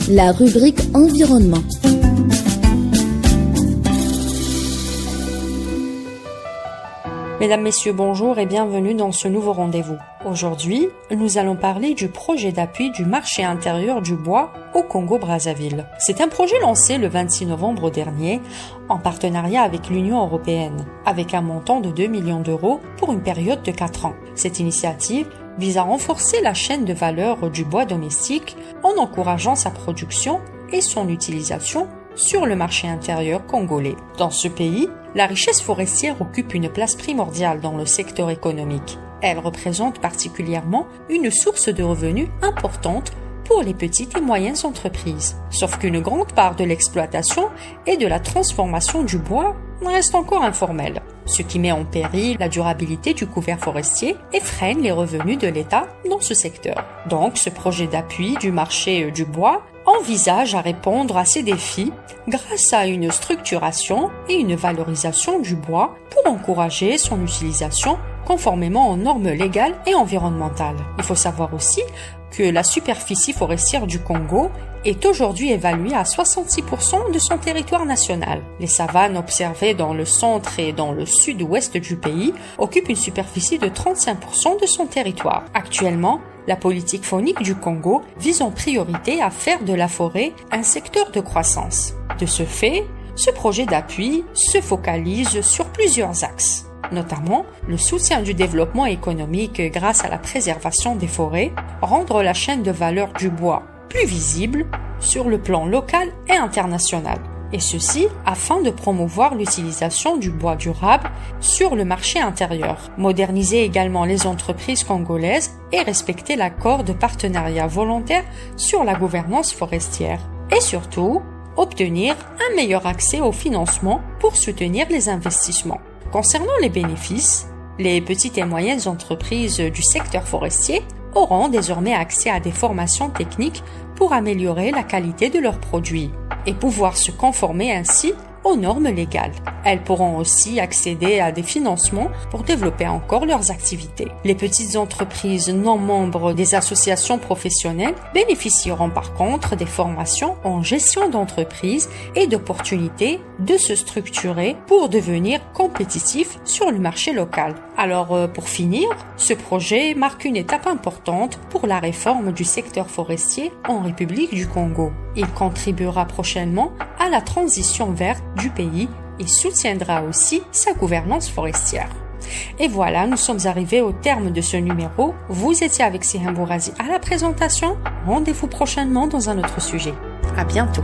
la rubrique environnement. Mesdames, Messieurs, bonjour et bienvenue dans ce nouveau rendez-vous. Aujourd'hui, nous allons parler du projet d'appui du marché intérieur du bois au Congo-Brazzaville. C'est un projet lancé le 26 novembre dernier en partenariat avec l'Union européenne, avec un montant de 2 millions d'euros pour une période de 4 ans. Cette initiative vise à renforcer la chaîne de valeur du bois domestique en encourageant sa production et son utilisation sur le marché intérieur congolais. Dans ce pays, la richesse forestière occupe une place primordiale dans le secteur économique. Elle représente particulièrement une source de revenus importante pour les petites et moyennes entreprises. Sauf qu'une grande part de l'exploitation et de la transformation du bois reste encore informelle, ce qui met en péril la durabilité du couvert forestier et freine les revenus de l'État dans ce secteur. Donc, ce projet d'appui du marché du bois envisage à répondre à ces défis grâce à une structuration et une valorisation du bois pour encourager son utilisation conformément aux normes légales et environnementales. Il faut savoir aussi que la superficie forestière du Congo est aujourd'hui évaluée à 66% de son territoire national. Les savanes observées dans le centre et dans le sud-ouest du pays occupent une superficie de 35% de son territoire. Actuellement, la politique faunique du Congo vise en priorité à faire de la forêt un secteur de croissance. De ce fait, ce projet d'appui se focalise sur plusieurs axes, notamment le soutien du développement économique grâce à la préservation des forêts, rendre la chaîne de valeur du bois plus visible sur le plan local et international. Et ceci afin de promouvoir l'utilisation du bois durable sur le marché intérieur, moderniser également les entreprises congolaises et respecter l'accord de partenariat volontaire sur la gouvernance forestière. Et surtout, obtenir un meilleur accès au financement pour soutenir les investissements. Concernant les bénéfices, les petites et moyennes entreprises du secteur forestier auront désormais accès à des formations techniques pour améliorer la qualité de leurs produits et pouvoir se conformer ainsi aux normes légales. Elles pourront aussi accéder à des financements pour développer encore leurs activités. Les petites entreprises non membres des associations professionnelles bénéficieront par contre des formations en gestion d'entreprise et d'opportunités de se structurer pour devenir compétitifs sur le marché local. Alors pour finir, ce projet marque une étape importante pour la réforme du secteur forestier en République du Congo. Il contribuera prochainement à la transition verte du pays et soutiendra aussi sa gouvernance forestière. Et voilà, nous sommes arrivés au terme de ce numéro. Vous étiez avec Siham Bourazi à la présentation. Rendez-vous prochainement dans un autre sujet. À bientôt.